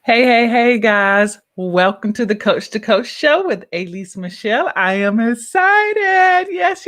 Hey, guys. Welcome to the Coach to Coach show with Alease Michelle. I am excited. Yes,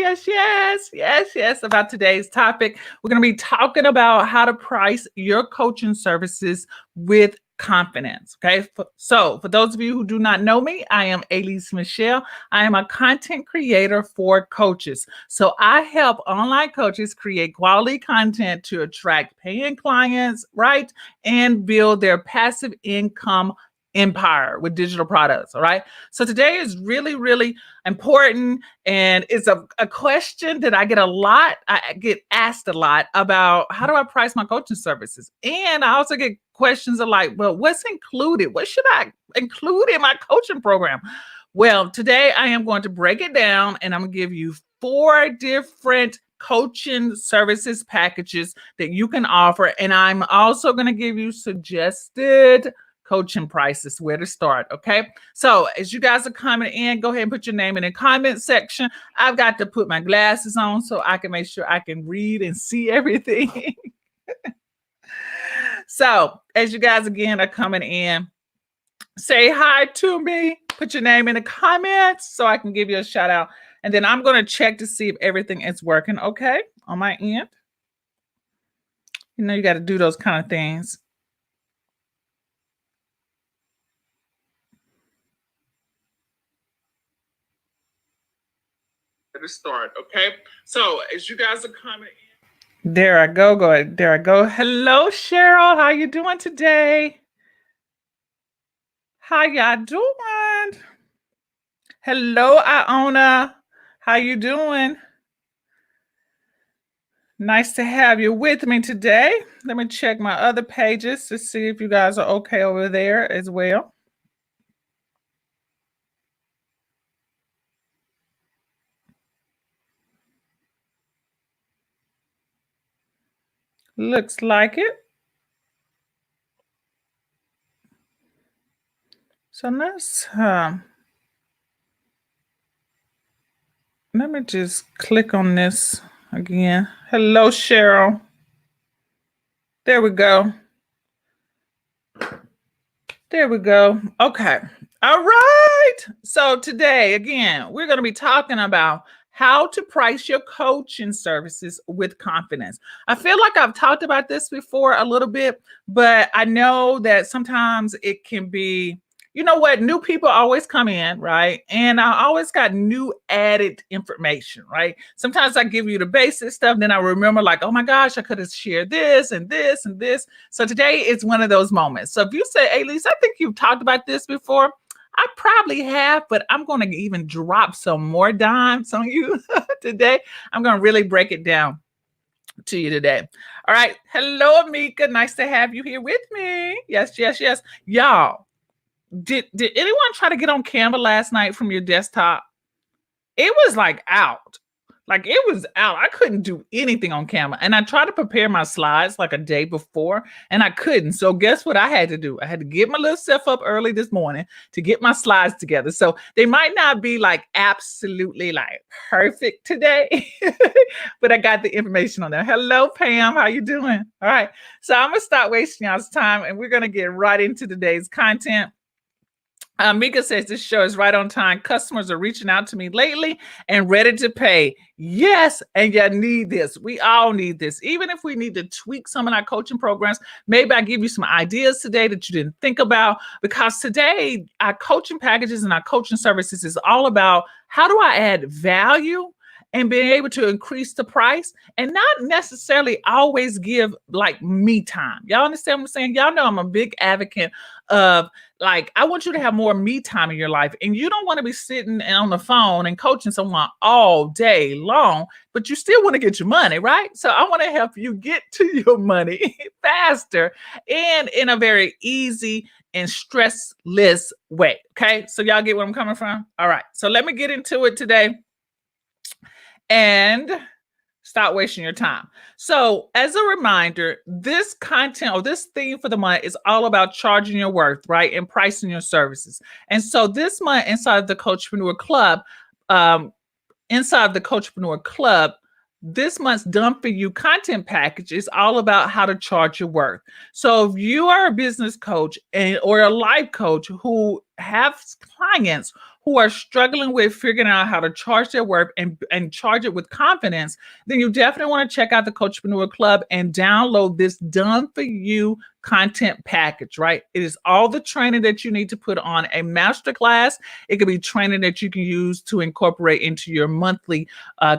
about today's topic. We're going to be talking about how to price your coaching services with confidence. Okay. So, for those of you who do not know me, I am Alease Michelle. I am a content creator for coaches. So, I help online coaches create quality content to attract paying clients, right? And build their passive income empire with digital products. All right. So today is really important. And it's a question that I get a lot. I get asked a lot about how do I price my coaching services? And I also get questions of like, well, what's included? What should I include in my coaching program? Well, today I am going to break it down and I'm going to give you 4 different coaching services packages that you can offer. And I'm also going to give you suggested coaching prices, where to start. Okay. So as you guys are coming in, go ahead and put your name in the comment section. I've got to put my glasses on so I can make sure I can read and see everything. So as you guys again are coming in, say hi to me. Put your name in the comments so I can give you a shout out. And then I'm going to check to see if everything is working okay on my end. You know, you got to do those kind of things. To start, okay? So as you guys are coming in. There I go. There I go. Hello, Cheryl. How you doing today? How y'all doing? Hello, Iona. How you doing? Nice to have you with me today. Let me check my other pages to see if you guys are okay over there as well. Looks like it. So let me just click on this again. Hello, Cheryl. There we go. There we go. Okay. All right. So today, again, we're going to be talking about how to price your coaching services with confidence. I feel like I've talked about this before a little bit, but I know that sometimes it can be, you know what, new people always come in, right? And I always got new added information, right? Sometimes I give you the basic stuff, then I remember like, oh my gosh, I could have shared this and this and this. So today is one of those moments. So if you say, hey, Lisa, I think you've talked about this before, I probably have, but I'm going to even drop some more dimes on you today. I'm going to really break it down to you today. All right. Hello, Amika. Nice to have you here with me. Yes. Y'all, did anyone try to get on Canva last night from your desktop? It was like out. Like it was out. I couldn't do anything on camera. And I tried to prepare my slides like a day before and I couldn't. So guess what I had to do? I had to get my little self up early this morning to get my slides together. So they might not be like absolutely like perfect today, but I got the information on there. Hello, Pam. How you doing? All right. So I'm going to stop wasting y'all's time and we're going to get right into today's content. Mika says this show is right on time. Customers are reaching out to me lately and ready to pay. Yes, and you need this. We all need this. Even if we need to tweak some of our coaching programs, maybe I give you some ideas today that you didn't think about. Because today, our coaching packages and our coaching services is all about how do I add value and being able to increase the price and not necessarily always give like me time. Y'all understand what I'm saying? Y'all know I'm a big advocate of like, I want you to have more me time in your life. And you don't want to be sitting on the phone and coaching someone all day long, but you still want to get your money, right? So I want to help you get to your money faster and in a very easy and stressless way. Okay. So y'all get where I'm coming from? All right. So let me get into it today and stop wasting your time. So as a reminder, this content or this theme for the month is all about charging your worth, right? And pricing your services. And so this month inside the Coachpreneur Club, this month's Done For You content package is all about how to charge your worth. So if you are a business coach or a life coach who have clients who are struggling with figuring out how to charge their worth and charge it with confidence, then you definitely want to check out the Coachpreneur Club and download this Done For You content package, right? It is all the training that you need to put on a masterclass. It could be training that you can use to incorporate into your monthly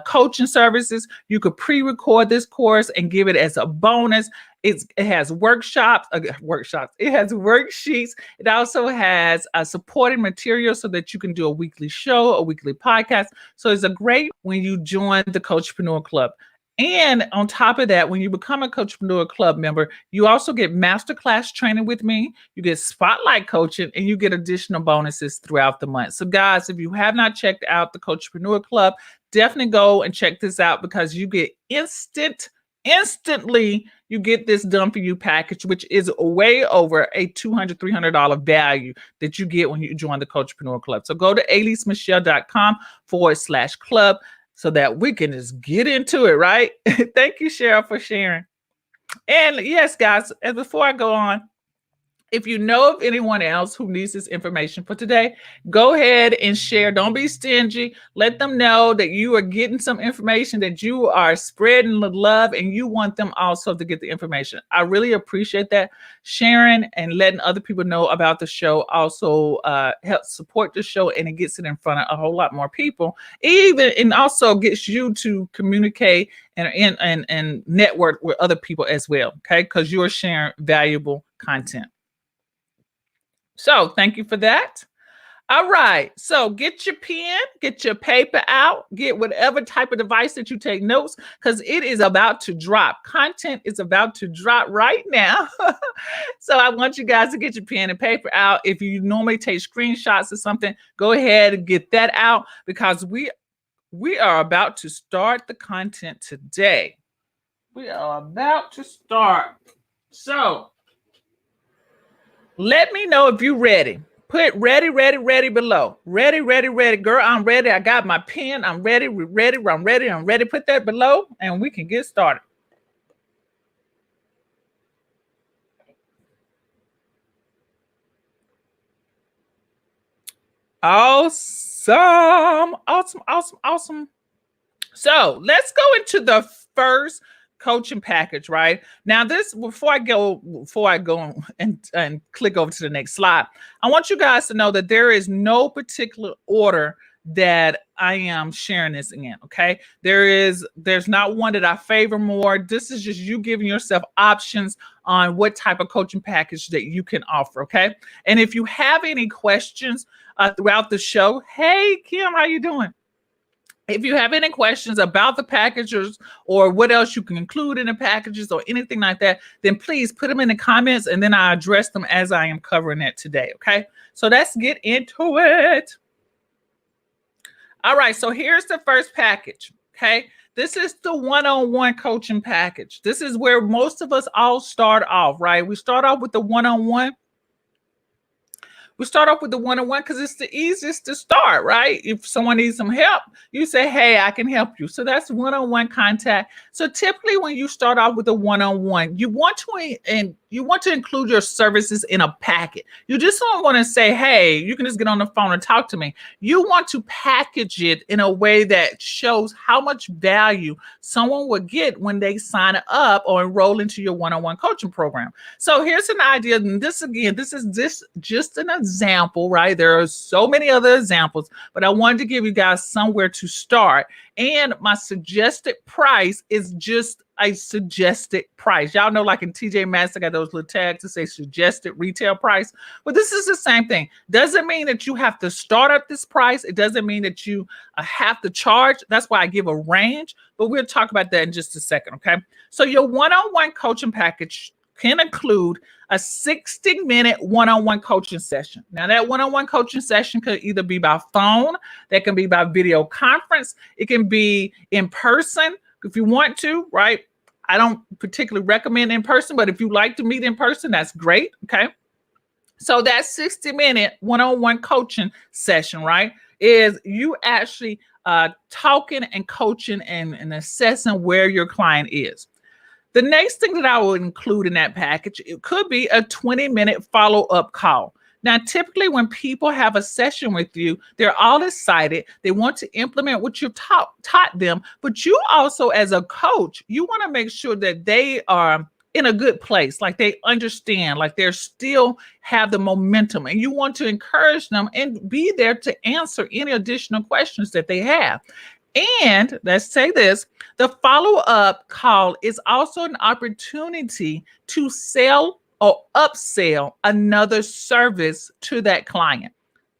coaching services. You could pre-record this course and give it as a bonus. It has workshops. It has worksheets. It also has supporting material so that you can do a weekly show, a weekly podcast. So it's a great when you join the Coachpreneur Club. And on top of that, when you become a Coachpreneur Club member, you also get masterclass training with me. You get spotlight coaching, and you get additional bonuses throughout the month. So guys, if you have not checked out the Coachpreneur Club, definitely go and check this out, because you get instantly you get this Done For You package, which is way over a $200, $300 value that you get when you join the Coachpreneur Club. So go to aleasemichelle.com/club so that we can just get into it, right? Thank you, Cheryl, for sharing. And yes, guys, and before I go on, if you know of anyone else who needs this information for today, go ahead and share. Don't be stingy. Let them know that you are getting some information, that you are spreading the love, and you want them also to get the information. I really appreciate that. Sharing and letting other people know about the show also helps support the show, and it gets it in front of a whole lot more people. And also gets you to communicate and network with other people as well, okay? Because you're sharing valuable content. So thank you for that. All right. So get your pen, get your paper out, get whatever type of device that you take notes, because it is about to drop. Content is about to drop right now. So I want you guys to get your pen and paper out. If you normally take screenshots or something, go ahead and get that out, because we are about to start the content today. We are about to start. So let me know if you're ready. Put ready, ready, ready below. Ready, ready, ready. Girl, I'm ready. I got my pen. I'm ready, ready, I'm ready, I'm ready. Put that below and we can get started. Awesome. Awesome, awesome, awesome. So let's go into the first coaching package, right? Now, this before I go and click over to the next slide, I want you guys to know that there is no particular order that I am sharing this in. Okay, there's not one that I favor more. This is just you giving yourself options on what type of coaching package that you can offer. Okay, and if you have any questions throughout the show, hey Kim, how you doing? If you have any questions about the packages or what else you can include in the packages or anything like that, then please put them in the comments and then I address them as I am covering it today. Okay, so let's get into it. All right, so here's the first package. Okay, this is the one-on-one coaching package. This is where most of us all start off, right? We start off with the one-on-one. We start off with the one-on-one because it's the easiest to start, right? If someone needs some help, you say, hey, I can help you. So that's one-on-one contact. So typically when you start off with a one-on-one, you want to include your services in a packet. You just don't want to say, hey, you can just get on the phone and talk to me. You want to package it in a way that shows how much value someone would get when they sign up or enroll into your one-on-one coaching program. So here's an idea. And this is just an example, right? There are so many other examples, but I wanted to give you guys somewhere to start. And my suggested price is just a suggested price. Y'all know, like in TJ Maxx, I got those little tags that say suggested retail price. But this is the same thing. Doesn't mean that you have to start at this price. It doesn't mean that you have to charge. That's why I give a range. But we'll talk about that in just a second, okay? So your one-on-one coaching package can include a 60-minute one-on-one coaching session. Now, that one-on-one coaching session could either be by phone, that can be by video conference, it can be in person if you want to, right? I don't particularly recommend in person, but if you like to meet in person, that's great, okay? So that 60-minute one-on-one coaching session, right, is you actually talking and coaching and assessing where your client is. The next thing that I would include in that package, it could be a 20-minute follow-up call. Now, typically when people have a session with you, they're all excited. They want to implement what you've taught them, but you also, as a coach, you want to make sure that they are in a good place, like they understand, like they're still have the momentum, and you want to encourage them and be there to answer any additional questions that they have. And let's say this, the follow-up call is also an opportunity to sell or upsell another service to that client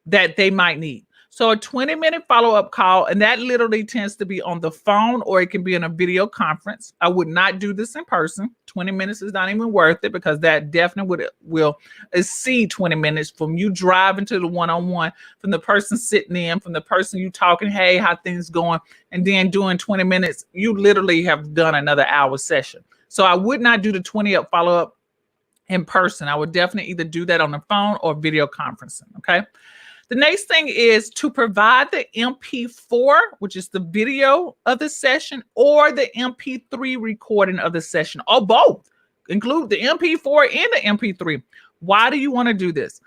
that they might need. So a 20-minute follow-up call, and that literally tends to be on the phone, or it can be in a video conference. I would not do this in person. 20 minutes is not even worth it, because that definitely will exceed 20 minutes from you driving to the one-on-one, from the person sitting in, from the person you talking, hey, how things going, and then doing 20 minutes, you literally have done another hour session. So I would not do the 20-up follow-up in person. I would definitely either do that on the phone or video conferencing, okay? The next thing is to provide the MP4, which is the video of the session, or the MP3 recording of the session, or both. Include the MP4 and the MP3. Why do you want to do this?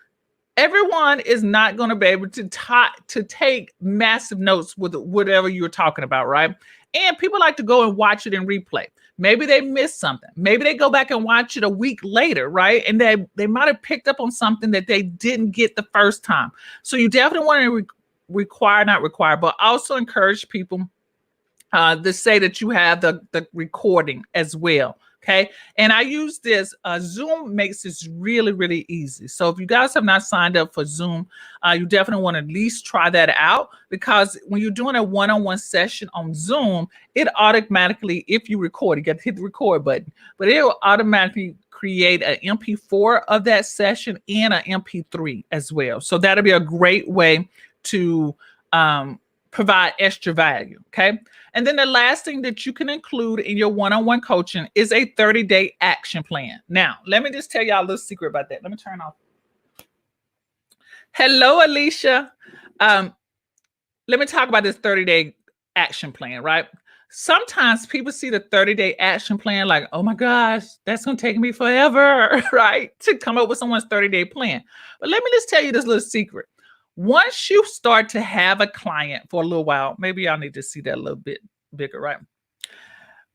Everyone is not going to be able to take massive notes with whatever you're talking about, right? And people like to go and watch it in replay. Maybe they missed something. Maybe they go back and watch it a week later, right? And they might have picked up on something that they didn't get the first time. So you definitely want to not require, but also encourage people to say that you have the recording as well. Okay. And I use this, Zoom makes this really, really easy. So if you guys have not signed up for Zoom, you definitely want to at least try that out, because when you're doing a one-on-one session on Zoom, it automatically, if you record, you got to hit the record button, but it will automatically create an MP4 of that session and an MP3 as well. So that'll be a great way to provide extra value. Okay. And then the last thing that you can include in your one-on-one coaching is a 30-day action plan. Now, let me just tell y'all a little secret about that. Let me turn off. Hello, Alicia. Let me talk about this 30-day action plan, right? Sometimes people see the 30-day action plan like, oh my gosh, that's going to take me forever, right? To come up with someone's 30-day plan. But let me just tell you this little secret. Once you start to have a client for a little while, maybe y'all need to see that a little bit bigger, right?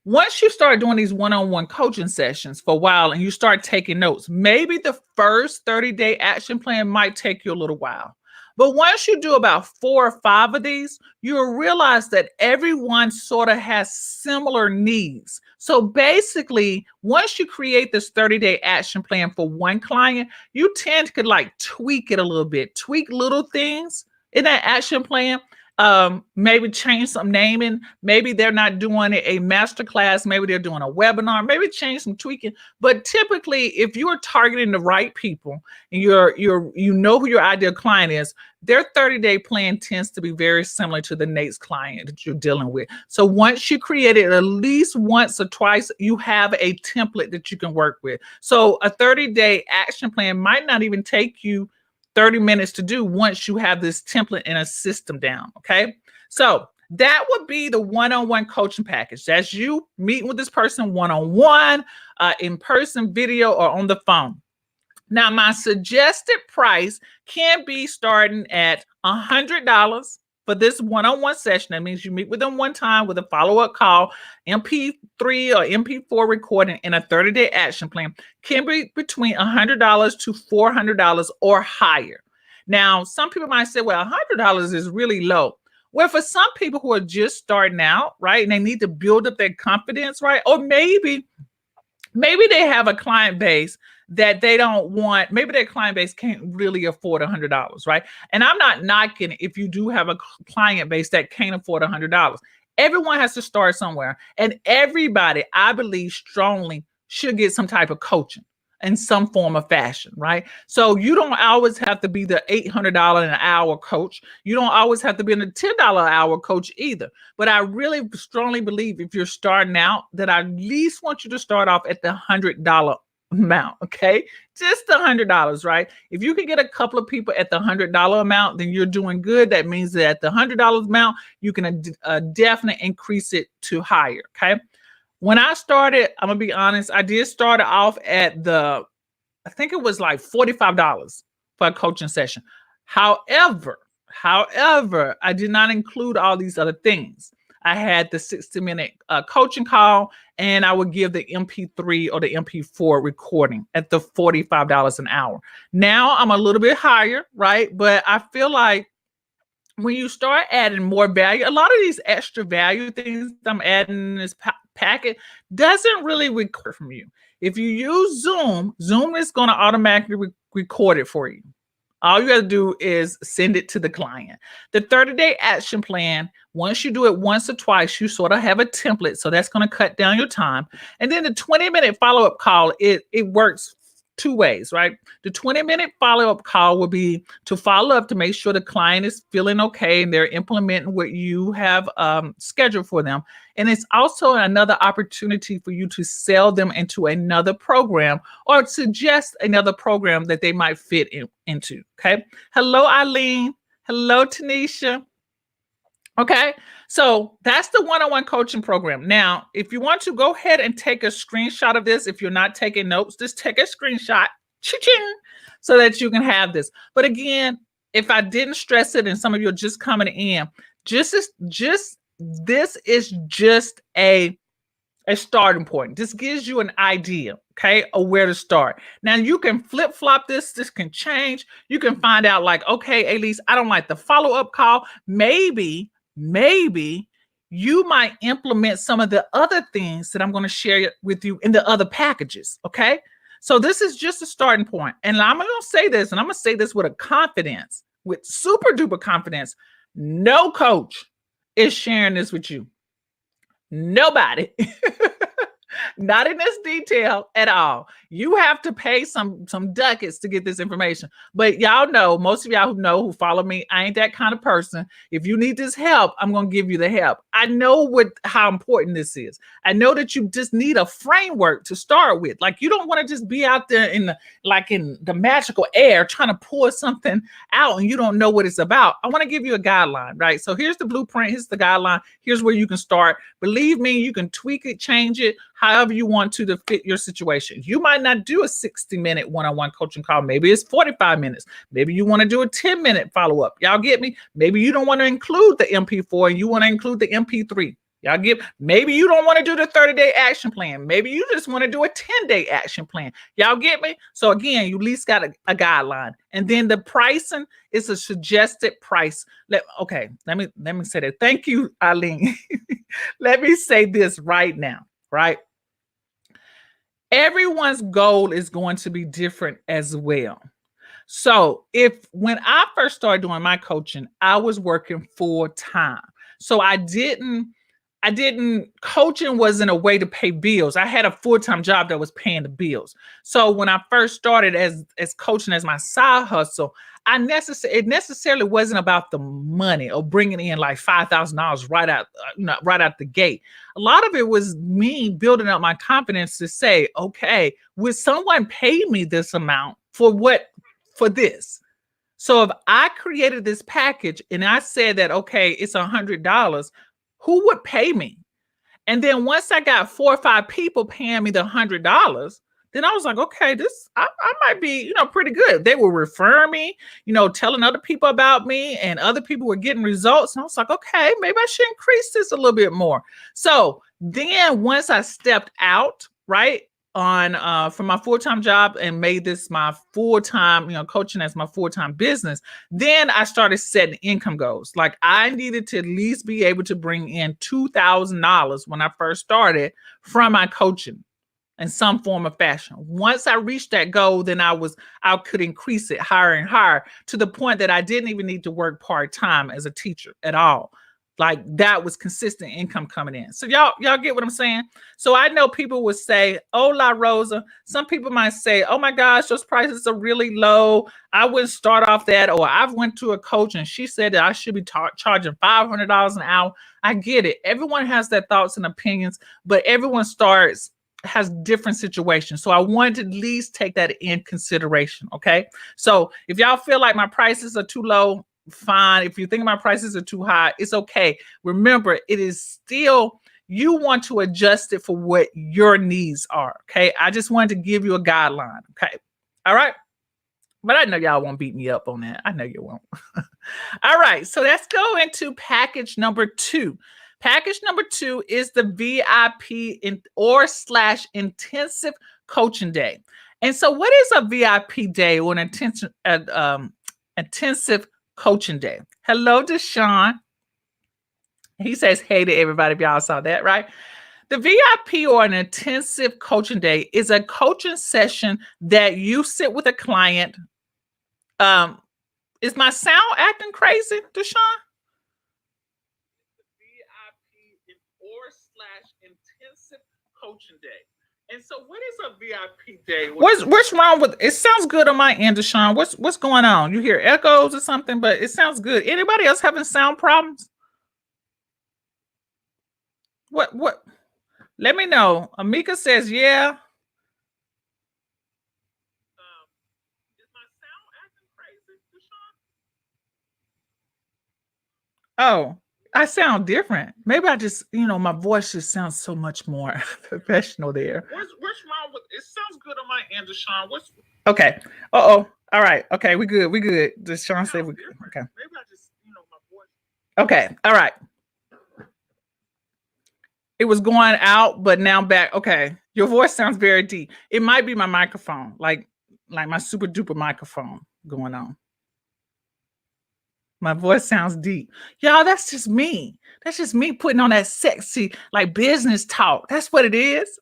Once you start doing these one-on-one coaching sessions for a while and you start taking notes, maybe the first 30-day action plan might take you a little while. But once you do about 4 or 5 of these, you'll realize that everyone sort of has similar needs. So basically, once you create this 30-day action plan for one client, you tend to like tweak it a little bit, tweak little things in that action plan. Maybe change some naming. Maybe they're not doing a master class. Maybe they're doing a webinar. Maybe change some tweaking. But typically, if you are targeting the right people and you know who your ideal client is, their 30-day plan tends to be very similar to the next client that you're dealing with. So once you create it at least once or twice, you have a template that you can work with. So a 30-day action plan might not even take you 30 minutes to do once you have this template and a system down. Okay. So that would be the one-on-one coaching package. That's you meeting with this person one-on-one, in person, video, or on the phone. Now, my suggested price can be starting at $100 for this one-on-one session. That means you meet with them one time with a follow-up call, MP3 or MP4 recording, and a 30-day action plan. Can be between $100 to $400 or higher. Now, some people might say, well, $100 is really low. Well, for some people who are just starting out, right, and they need to build up their confidence, right, or maybe they have a client base that they don't want, maybe their client base can't really afford $100, right? And I'm not knocking if you do have a client base that can't afford $100. Everyone has to start somewhere. And everybody, I believe strongly, should get some type of coaching in some form of fashion, right? So you don't always have to be the $800 an hour coach. You don't always have to be the $10 an hour coach either. But I really strongly believe if you're starting out, that I at least want you to start off at the $100 amount. Okay. Just $100, right? If you can get a couple of people at the $100 amount, then you're doing good. That means that at the $100 amount, you can definitely increase it to higher. Okay. When I started, I'm gonna be honest, I did start off at I think it was like $45 for a coaching session. However, I did not include all these other things. I had the 60-minute coaching call, and I would give the MP3 or the MP4 recording at the $45 an hour. Now I'm a little bit higher, right? But I feel like when you start adding more value, a lot of these extra value things I'm adding in this packet doesn't really record from you. If you use Zoom is going to automatically record it for you. All you got to do is send it to the client. The 30-day action plan, once you do it once or twice, you sort of have a template. So that's going to cut down your time. And then the 20-minute follow-up call, it works two ways, right? The 20-minute follow-up call will be to follow up to make sure the client is feeling okay and they're implementing what you have scheduled for them. And it's also another opportunity for you to sell them into another program or suggest another program that they might fit into. Okay. Hello, Eileen. Hello, Tanisha. Okay. So that's the one-on-one coaching program. Now, if you want to go ahead and take a screenshot of this, if you're not taking notes, just take a screenshot cha-ching, so that you can have this. But again, if I didn't stress it and some of you are just coming in, this is just a starting point. This gives you an idea, okay, of where to start. Now you can flip-flop this. This can change. You can find out like, okay, Alease, I don't like the follow-up call. Maybe you might implement some of the other things that I'm going to share with you in the other packages, okay? So this is just a starting point. And I'm going to say this, and I'm going to say this with a confidence, with super duper confidence. No coach is sharing this with you. Nobody. Not in this detail at all. You have to pay some ducats to get this information. But y'all know, most of y'all who follow me, I ain't that kind of person. If you need this help, I'm going to give you the help. I know how important this is. I know that you just need a framework to start with. Like, you don't want to just be out there in the magical air trying to pour something out and you don't know what it's about. I want to give you a guideline, right? So here's the blueprint. Here's the guideline. Here's where you can start. Believe me, you can tweak it, change it, however you want to fit your situation. You might not do a 60-minute one-on-one coaching call. Maybe it's 45 minutes. Maybe you want to do a 10-minute follow-up. Y'all get me? Maybe you don't want to include the MP4 and you want to include the MP3. Y'all get, maybe you don't want to do the 30-day action plan. Maybe you just want to do a 10-day action plan. Y'all get me? So again, you at least got a guideline. And then the pricing is a suggested price. Let me say that. Thank you, Eileen. Let me say this right now, right? Everyone's goal is going to be different as well. So when I first started doing my coaching, I was working full time. So coaching wasn't a way to pay bills. I had a full-time job that was paying the bills. So when I first started as coaching as my side hustle, it necessarily wasn't about the money or bringing in like $5,000 right out the gate. A lot of it was me building up my confidence to say, okay, would someone pay me this amount for this? So if I created this package and I said that, okay, it's $100, who would pay me? And then once I got 4 or 5 people paying me the $100, then I was like, okay, I might be, pretty good. They were referring me, telling other people about me, and other people were getting results. And I was like, okay, maybe I should increase this a little bit more. So then once I stepped out, right, from my full-time job and made this my full-time, coaching as my full-time business, then I started setting income goals. Like, I needed to at least be able to bring in $2,000 when I first started from my coaching in some form or fashion. Once I reached that goal, then I could increase it higher and higher to the point that I didn't even need to work part-time as a teacher at all. Like, that was consistent income coming in. So y'all get what I'm saying? So I know people would say, oh, La Rosa. Some people might say, oh my gosh, those prices are really low. I wouldn't start off that. Or I've went to a coach and she said that I should be charging $500 an hour. I get it. Everyone has their thoughts and opinions, but everyone starts has different situations. So I wanted to at least take that in consideration. Okay. So if y'all feel like my prices are too low, fine. If you think my prices are too high, it's okay. Remember, it is still, you want to adjust it for what your needs are. Okay. I just wanted to give you a guideline. Okay. All right. But I know y'all won't beat me up on that. I know you won't. All right. So let's go into package number 2. Package number 2 is the VIP or slash intensive coaching day. And so what is a VIP day or an intensive coaching day? Hello, Deshaun. He says, hey to everybody, if y'all saw that, right? The VIP or an intensive coaching day is a coaching session that you sit with a client. Is my sound acting crazy, Deshaun? VIP or slash intensive coaching day. And so what is a VIP day? What's wrong with it? Sounds good on my end, Deshaun. What's going on? You hear echoes or something, but it sounds good. Anybody else having sound problems? What? Let me know. Amika says, yeah. Is my sound acting crazy, Deshaun? Oh, I sound different. Maybe I just, my voice just sounds so much more professional there. What's wrong with it? Sounds good on my end, Deshaun. Okay. Uh-oh. All right. Okay, we good. We good. Deshaun said we good. Okay. Maybe I just, my voice. Okay. All right. It was going out, but now back. Okay. Your voice sounds very deep. It might be my microphone, like my super duper microphone going on. My voice sounds deep. Y'all, that's just me. That's just me putting on that sexy, like business talk. That's what it is.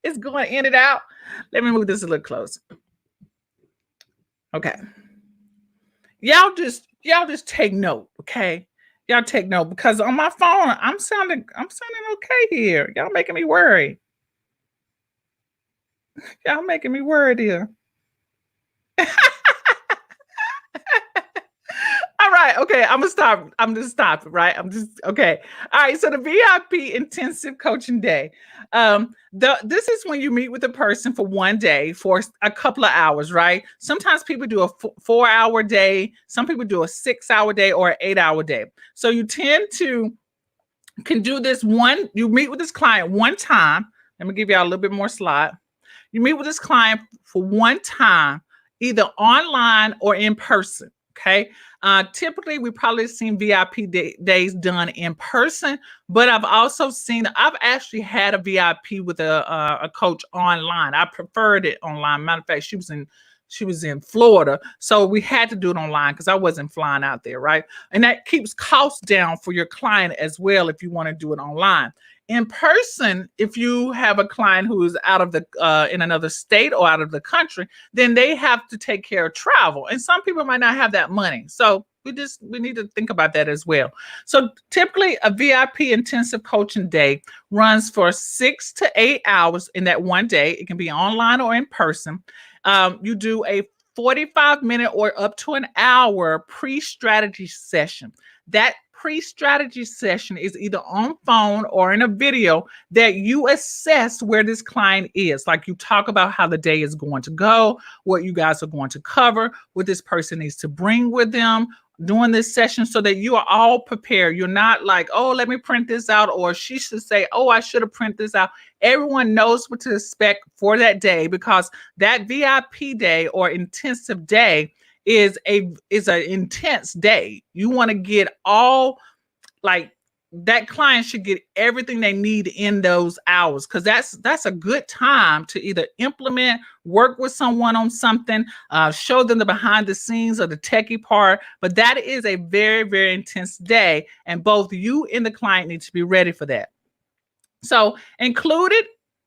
It's going in and out. Let me move this a little closer. Okay. Y'all just take note, okay? Y'all take note because on my phone, I'm sounding okay here. Y'all making me worry. Y'all making me worried here. All right. Okay. I'm gonna stop. Right. Okay. All right. So the VIP intensive coaching day. This is when you meet with a person for one day for a couple of hours, right? Sometimes people do a 4-hour day. Some people do a 6-hour day or an 8-hour day. So you can do this you meet with this client one time. Let me give you a little bit more slide. You meet with this client for one time, either online or in person. Okay. Typically, we probably seen VIP days done in person, but I've actually had a VIP with a coach online. I preferred it online. Matter of fact, she was in Florida, so we had to do it online because I wasn't flying out there, right? And that keeps costs down for your client as well if you want to do it online. In person, if you have a client who is out of in another state or out of the country, then they have to take care of travel. And some people might not have that money. So we need to think about that as well. So typically a VIP intensive coaching day runs for 6 to 8 hours in that one day. It can be online or in person. You do a 45-minute or up to an hour pre-strategy session. That pre-strategy session is either on phone or in a video that you assess where this client is. Like you talk about how the day is going to go, what you guys are going to cover, what this person needs to bring with them during this session so that you are all prepared. You're not like, oh, let me print this out, or she should say, oh, I should have printed this out. Everyone knows what to expect for that day because that VIP day or intensive day is an intense day. You want to get all, like, that client should get everything they need in those hours because that's a good time to either implement, work with someone on something, show them the behind the scenes or the techie part. But that is a very, very intense day, and both you and the client need to be ready for that. So included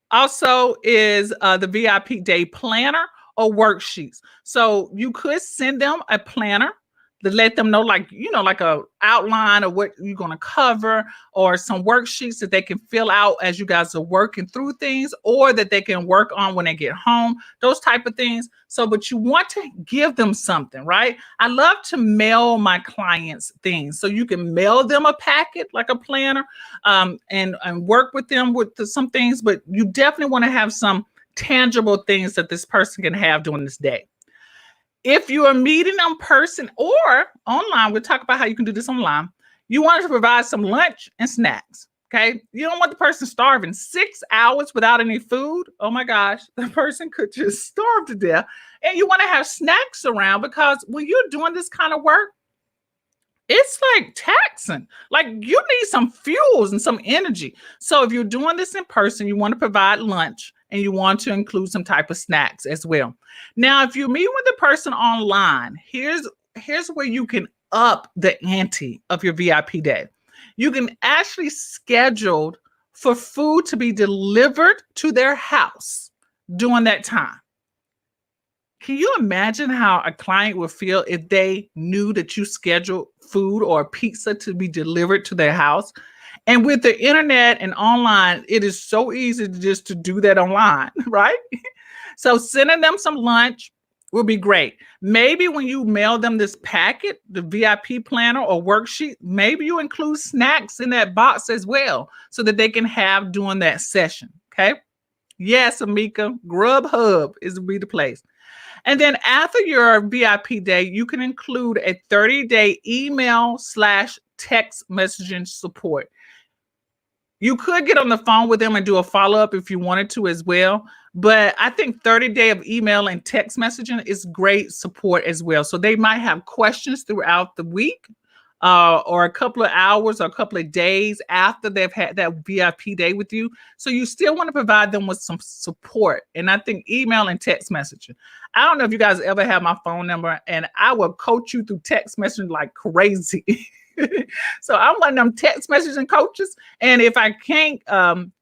also is the VIP day planner or worksheets. So you could send them a planner to let them know, like, like a outline of what you're going to cover, or some worksheets that they can fill out as you guys are working through things, or that they can work on when they get home, those type of things. So, but you want to give them something, right? I love to mail my clients things. So you can mail them a packet, like a planner, and work with them with some things, but you definitely want to have some tangible things that this person can have during this day. If you are meeting in person or online, we'll talk about how you can do this online. You want to provide some lunch and snacks. Okay. You don't want the person starving 6 hours without any food. Oh my gosh, the person could just starve to death. And you want to have snacks around, because when you're doing this kind of work, it's like taxing. Like, you need some fuels and some energy. So if you're doing this in person, you want to provide lunch, and you want to include some type of snacks as well. Now, if you meet with the person online, here's where you can up the ante of your VIP day. You can actually schedule for food to be delivered to their house during that time. Can you imagine how a client would feel if they knew that you scheduled food or pizza to be delivered to their house? And with the internet and online, it is so easy to do that online, right? So sending them some lunch will be great. Maybe when you mail them this packet, the VIP planner or worksheet, maybe you include snacks in that box as well, so that they can have during that session. Okay. Yes, Amika, Grubhub is be the place. And then after your VIP day, you can include a 30-day email/text messaging support. You could get on the phone with them and do a follow-up if you wanted to as well. But I think 30-day of email and text messaging is great support as well. So they might have questions throughout the week, or a couple of hours or a couple of days after they've had that VIP day with you. So you still want to provide them with some support. And I think email and text messaging. I don't know if you guys ever have my phone number, and I will coach you through text messaging like crazy. So I'm one of them text messaging coaches. And if I can't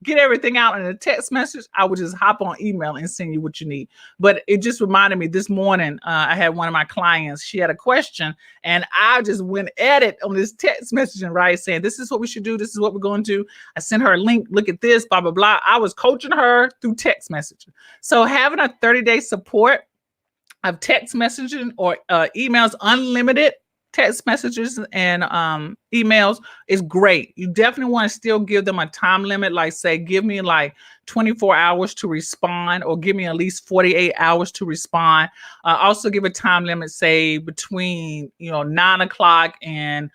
get everything out in a text message, I would just hop on email and send you what you need. But it just reminded me this morning, I had one of my clients, she had a question, and I just went at it on this text messaging, right? Saying, this is what we should do. This is what we're going to do. I sent her a link. Look at this, blah, blah, blah. I was coaching her through text messaging. So having a 30-day support of text messaging or emails, unlimited text messages and emails is great. You definitely want to still give them a time limit, like say, give me like 24 hours to respond, or give me at least 48 hours to respond. Also give a time limit, say between 9 o'clock and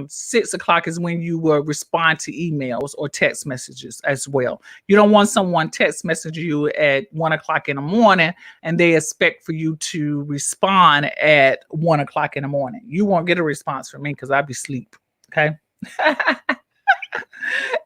6 o'clock is when you will respond to emails or text messages as well. You don't want someone text message you at 1 o'clock in the morning and they expect for you to respond at 1 o'clock in the morning. You won't get a response from me because I'll be asleep. Okay.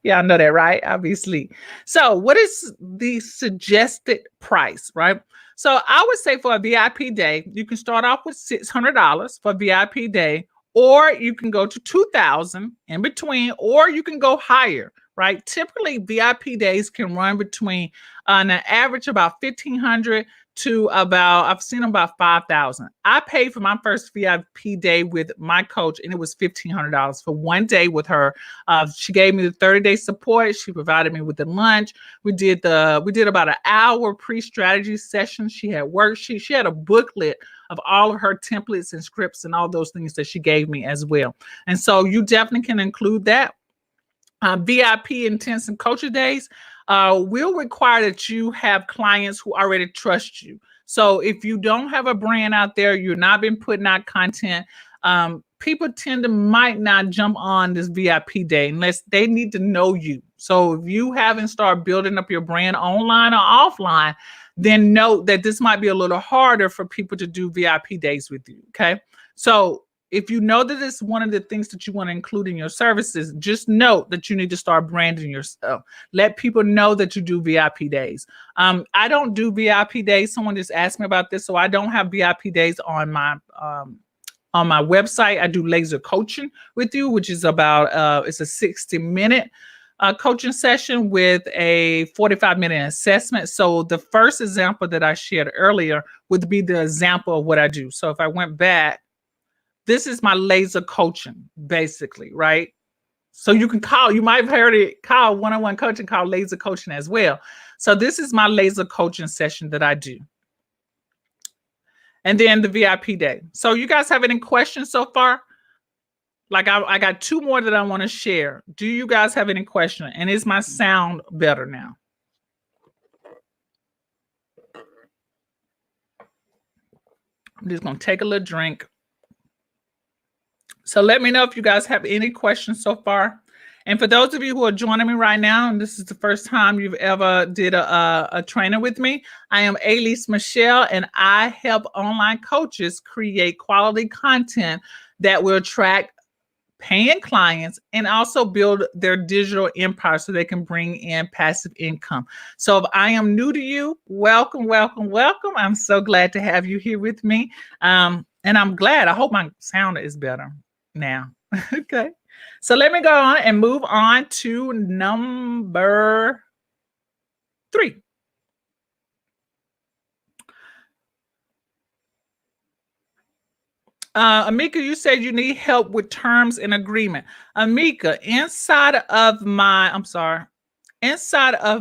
Yeah, I know that, right? I'll be asleep. So what is the suggested price, right? So I would say for a VIP day, you can start off with $600 for VIP day, or you can go to $2,000 in between, or you can go higher, right? Typically, VIP days can run between on an average about $1,500 to about, I've seen about $5,000. I paid for my first VIP day with my coach, and it was $1,500 for one day with her. She gave me the 30-day support. She provided me with the lunch. We did about an hour pre-strategy session. She had worksheets. She had a booklet of all of her templates and scripts and all those things that she gave me as well. And so you definitely can include that. VIP intensive coaching days will require that you have clients who already trust you. So if you don't have a brand out there, you're not been putting out content, people might not jump on this VIP day unless they need to know you. So if you haven't started building up your brand online or offline, then note that this might be a little harder for people to do VIP days with you. Okay. So if you know that it's one of the things that you want to include in your services, just note that you need to start branding yourself. Let people know that you do VIP days. I don't do VIP days. Someone just asked me about this. So I don't have VIP days on my website. I do laser coaching with you, which is about, it's a 60-minute coaching session with a 45-minute assessment. So the first example that I shared earlier would be the example of what I do. So if I went back This is my laser coaching, basically, right? So you can call, you might have heard it called one-on-one coaching, called laser coaching as well. So this is my laser coaching session that I do. And then the VIP day. So you guys have any questions so far? Like I got two more that I want to share. Do you guys have any questions? And is my sound better now? I'm just going to take a little drink. So let me know if you guys have any questions so far. And for those of you who are joining me right now, and this is the first time you've ever did a training with me, I am Alease Michelle, and I help online coaches create quality content that will attract paying clients and also build their digital empire so they can bring in passive income. So if I am new to you, welcome, welcome, welcome. I'm so glad to have you here with me. And I'm glad. I hope my sound is better now. Okay. So let me go on and move on to number 3. Amika, you said you need help with terms and agreement. Amika, inside of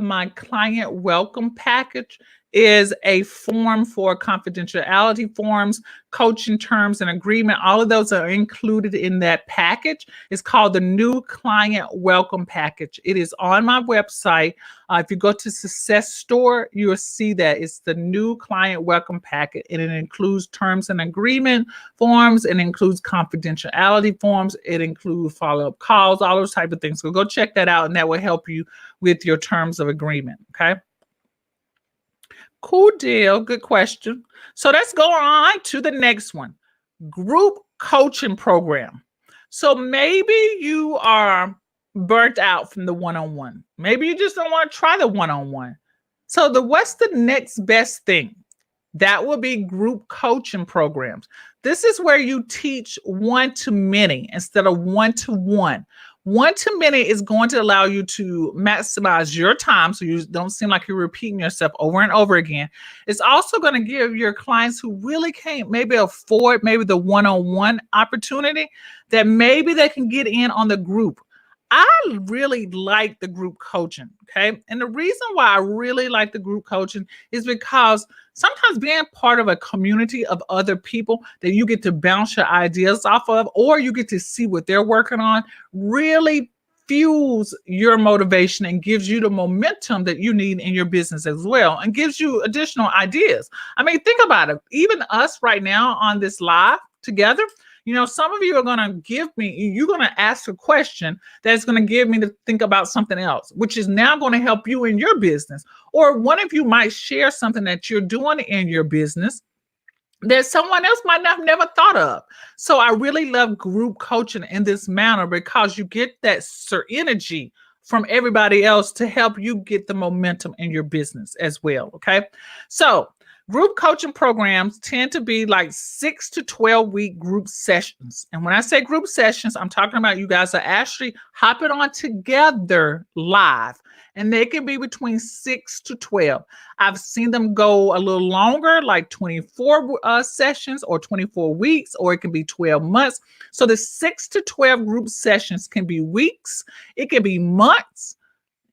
my client welcome package is a form for confidentiality forms, coaching terms and agreement. All of those are included in that package. It's called the new client welcome package. It is on my website. If you go to Success Store, you will see that it's the new client welcome packet, and it includes terms and agreement forms. It includes confidentiality forms. It includes follow-up calls, all those type of things. So go check that out, and that will help you with your terms of agreement. Okay. Cool deal. Good question. So let's go on to the next one. Group coaching program. So maybe you are burnt out from the one-on-one. Maybe you just don't want to try the one-on-one. So what's the next best thing? That will be group coaching programs. This is where you teach one-to-many instead of one-to-one. One-to-many is going to allow you to maximize your time so you don't seem like you're repeating yourself over and over again. It's also going to give your clients who really can't maybe afford maybe the one-on-one opportunity, that maybe they can get in on the group. I really like the group coaching, okay? And the reason why I really like the group coaching is because sometimes being part of a community of other people that you get to bounce your ideas off of, or you get to see what they're working on, really fuels your motivation and gives you the momentum that you need in your business as well, and gives you additional ideas. I mean, think about it. Even us right now on this live together, you know, some of you are going to you're going to ask a question that's going to give me to think about something else, which is now going to help you in your business. Or one of you might share something that you're doing in your business that someone else might not have never thought of. So I really love group coaching in this manner because you get that energy from everybody else to help you get the momentum in your business as well. Okay. So group coaching programs tend to be like 6 to 12 week group sessions. And when I say group sessions, I'm talking about you guys are actually hopping on together live, and they can be between 6 to 12. I've seen them go a little longer, like 24 sessions or 24 weeks, or it can be 12 months. So the 6 to 12 group sessions can be weeks. It can be months.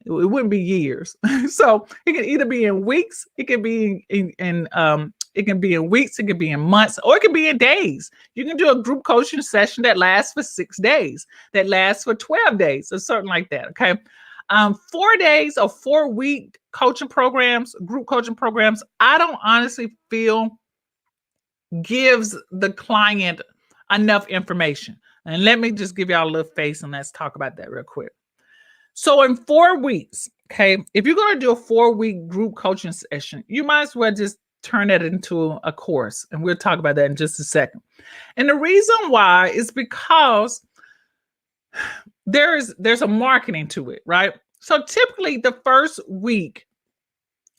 It wouldn't be years. So it can either be in weeks, it can be it can be in weeks, it can be in months, or it can be in days. You can do a group coaching session that lasts for 6 days, that lasts for 12 days, or something like that. Okay. 4 days or 4-week coaching programs, group coaching programs, I don't honestly feel gives the client enough information. And let me just give y'all a little face and let's talk about that real quick. So in 4 weeks, okay, if you're going to do a 4-week group coaching session, you might as well just turn that into a course. And we'll talk about that in just a second. And the reason why is because there's a marketing to it, right? So typically the first week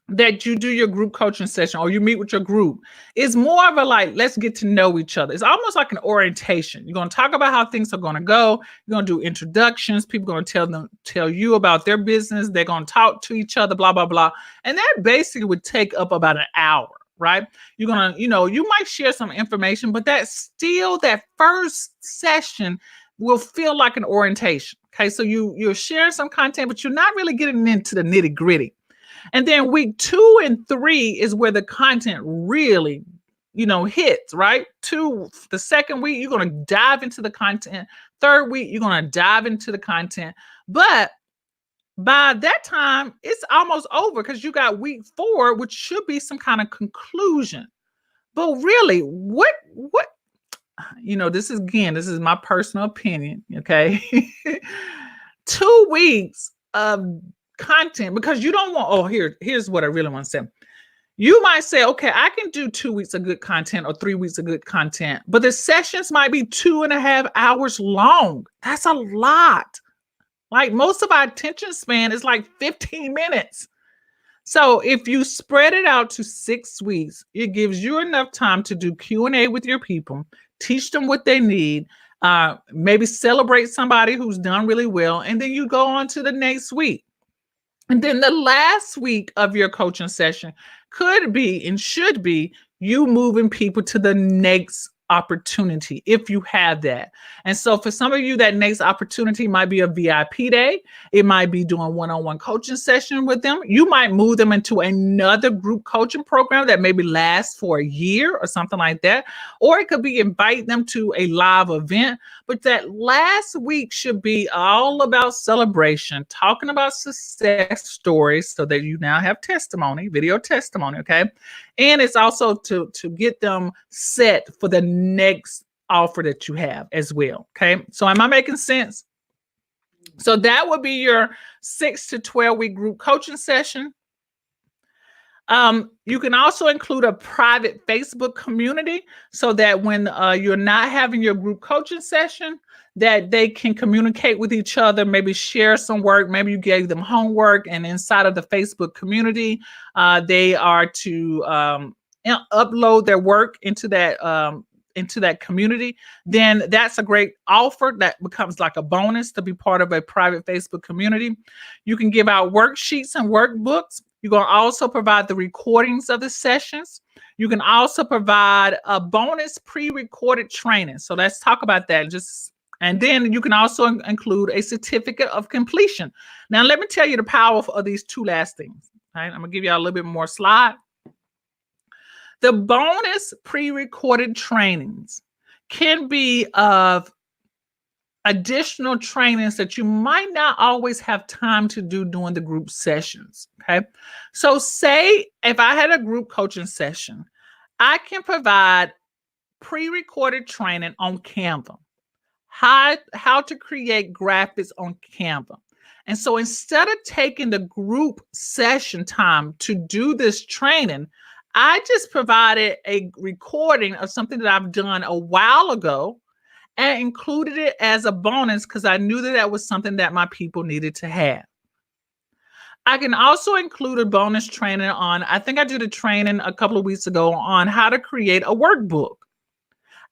that you do your group coaching session or you meet with your group is more of a like, let's get to know each other. It's almost like an orientation. You're going to talk about how things are going to go. You're going to do introductions. People are going to tell you about their business. They're going to talk to each other, blah, blah, blah. And that basically would take up about an hour, right? You're going to, you might share some information, but that first session will feel like an orientation. Okay. So you're sharing some content, but you're not really getting into the nitty gritty. And then week 2 and 3 is where the content really, hits, right? The second week, you're going to dive into the content. Third week, you're going to dive into the content. But by that time, it's almost over because you got week 4, which should be some kind of conclusion. But really, what, this is my personal opinion. Okay. 2 weeks of content, because you don't want, here's what I really want to say. You might say, okay, I can do 2 weeks of good content or 3 weeks of good content, but the sessions might be 2.5 hours long. That's a lot. Like most of our attention span is like 15 minutes. So if you spread it out to 6 weeks, it gives you enough time to do Q&A with your people, teach them what they need, maybe celebrate somebody who's done really well, and then you go on to the next week. And then the last week of your coaching session could be and should be you moving people to the next opportunity if you have that. And so for some of you, that next opportunity might be a VIP day. It might be doing one-on-one coaching session with them. You might move them into another group coaching program that maybe lasts for a year or something like that. Or it could be invite them to a live event. But that last week should be all about celebration, talking about success stories so that you now have testimony, video testimony, okay? And it's also to get them set for the next offer that you have as well, okay? So am I making sense? So that would be your 6 to 12 week group coaching session. You can also include a private Facebook community so that when you're not having your group coaching session, that they can communicate with each other, maybe share some work. Maybe you gave them homework, and inside of the Facebook community, they are to upload their work into that community. Then that's a great offer that becomes like a bonus to be part of a private Facebook community. You can give out worksheets and workbooks. You're going to also provide the recordings of the sessions. You can also provide a bonus pre-recorded training. So let's talk about that. And then you can also include a certificate of completion. Now, let me tell you the power of these 2 last things. All right, I'm going to give you a little bit more slide. The bonus pre-recorded trainings can be of additional trainings that you might not always have time to do during the group sessions, okay? So say if I had a group coaching session, I can provide pre-recorded training on Canva, how to create graphics on Canva. And so instead of taking the group session time to do this training, I just provided a recording of something that I've done a while ago and included it as a bonus because I knew that was something that my people needed to have. I can also include a bonus training on, I think I did a training a couple of weeks ago on how to create a workbook.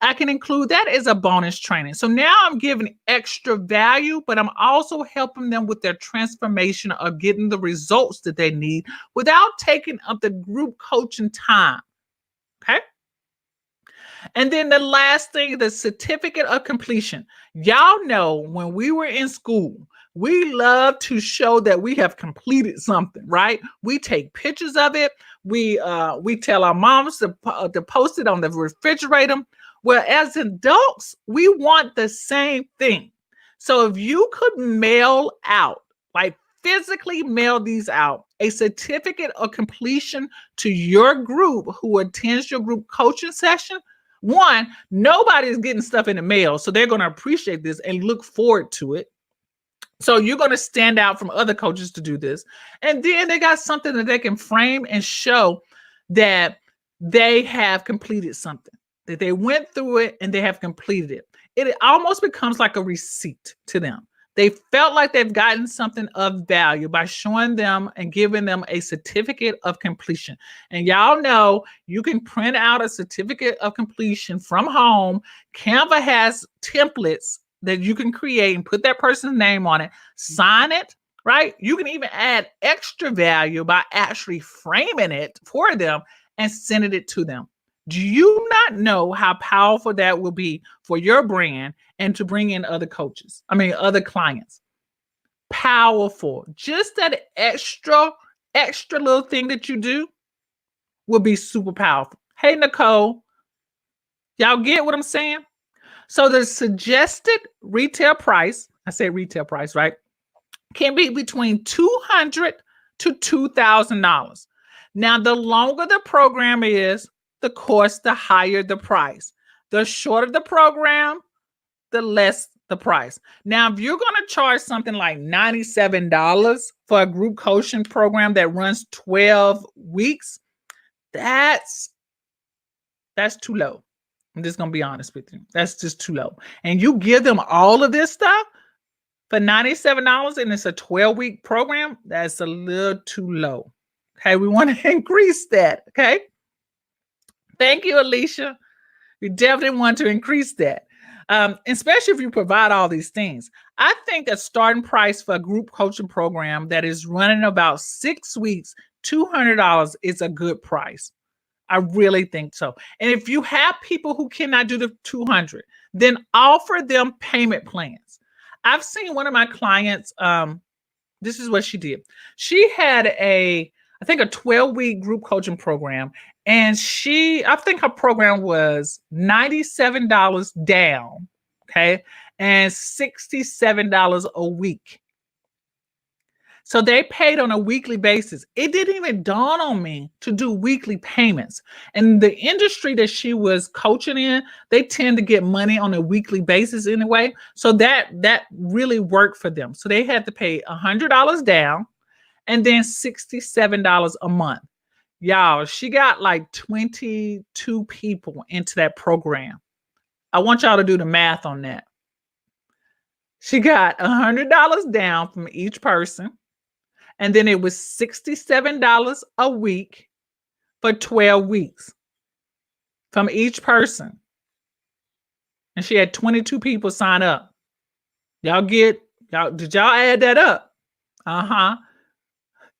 I can include that as a bonus training. So now I'm giving extra value, but I'm also helping them with their transformation of getting the results that they need without taking up the group coaching time. Okay. And then the last thing, the certificate of completion. Y'all know when we were in school, we love to show that we have completed something, right? We take pictures of it. We tell our moms to post it on the refrigerator. Well, as adults, we want the same thing. So if you could mail out, like physically mail these out, a certificate of completion to your group who attends your group coaching session, one, nobody's getting stuff in the mail, so they're going to appreciate this and look forward to it. So you're going to stand out from other coaches to do this. And then they got something that they can frame and show that they have completed something, that they went through it and they have completed it. It almost becomes like a receipt to them. They felt like they've gotten something of value by showing them and giving them a certificate of completion. And y'all know you can print out a certificate of completion from home. Canva has templates that you can create and put that person's name on it, sign it, right? You can even add extra value by actually framing it for them and sending it to them. Do you not know how powerful that will be for your brand and to bring in other coaches? I mean, other clients. Powerful. Just that extra little thing that you do will be super powerful. Hey, Nicole, y'all get what I'm saying? So the suggested retail price, I say retail price, right? Can be between $200 to $2,000. Now, the longer the program is, the course, the higher the price. The shorter the program, the less the price. Now, if you're going to charge something like $97 for a group coaching program that runs 12 weeks, that's too low. I'm just going to be honest with you. That's just too low. And you give them all of this stuff for $97 and it's a 12-week program, that's a little too low. Okay, we want to increase that. Okay. Thank you, Alicia. We definitely want to increase that. Especially if you provide all these things. I think a starting price for a group coaching program that is running about 6 weeks, $200 is a good price. I really think so. And if you have people who cannot do the 200, then offer them payment plans. I've seen one of my clients, this is what she did. She had I think a 12-week group coaching program. And I think her program was $97 down, okay, and $67 a week. So they paid on a weekly basis. It didn't even dawn on me to do weekly payments. And the industry that she was coaching in, they tend to get money on a weekly basis anyway. So that really worked for them. So they had to pay $100 down and then $67 a month. Y'all, she got like 22 people into that program. I want y'all to do the math on that. She got $100 down from each person. And then it was $67 a week for 12 weeks from each person. And she had 22 people sign up. Did y'all add that up? Uh-huh.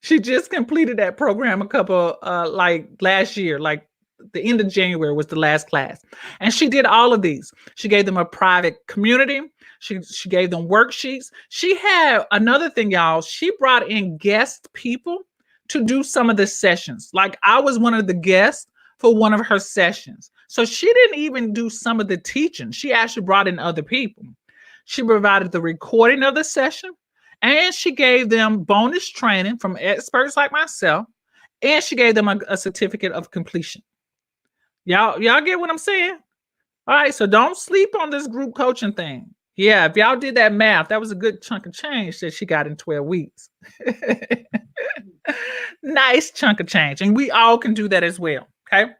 She just completed that program a couple, like last year, like the end of January was the last class. And she did all of these. She gave them a private community. She gave them worksheets. She had another thing, y'all. She brought in guest people to do some of the sessions. Like I was one of the guests for one of her sessions. So she didn't even do some of the teaching. She actually brought in other people. She provided the recording of the session. And she gave them bonus training from experts like myself. And she gave them a certificate of completion. Y'all get what I'm saying? All right, so don't sleep on this group coaching thing. Yeah, if y'all did that math, that was a good chunk of change that she got in 12 weeks. Nice chunk of change. And we all can do that as well, okay?